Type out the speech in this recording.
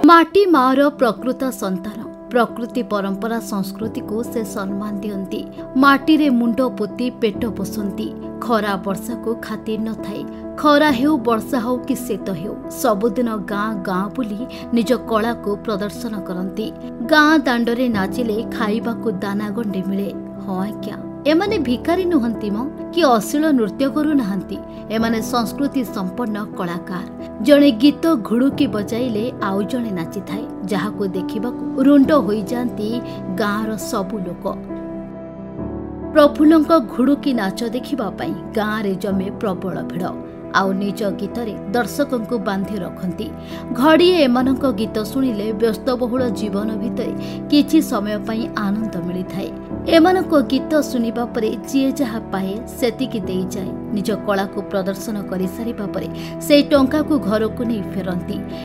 माटी मार प्रकृत संतान प्रकृति परंपरा संस्कृति को से सम्मान दियंती माटी रे मुंडो पोती पेट पोसंती खरा वर्षा को खातिर न थाए खरा हेउ वर्षा हो कि शीत हेउ सबुदिन गाँ गाँ बुली निज कला को प्रदर्शन करती गाँ दांडरे नाचिले खाइबा को दाना गंडे मिले हाँ आज्ञा एमाने भिकारी नुहंती म कि अश्लील नृत्य करू नाहंती एमाने संस्कृति संपन्न कलाकार जणे गीत घुड़ुकी बजाइले आउ जणे नाची थाए जहाको देखिबाकू रुंड होई जांती गाँर सबु लोक प्रफुल्लंक घुड़ुकी नाच देखिबा पई गाँ रे जमे प्रबल भिड़ आउ निज गीत रे दर्शकों को बांधि रखती घड़िए एमानक गीत शुणिले व्यस्तबहुल जीवन भितर किछि समय पई आनंद मिली थाए एमानक गीत शुणिबा परे जे जहा पाए सेतिकी देई जाए निज कला को प्रदर्शन करि सारिबा परे से टंका को घर को नहीं फेरंती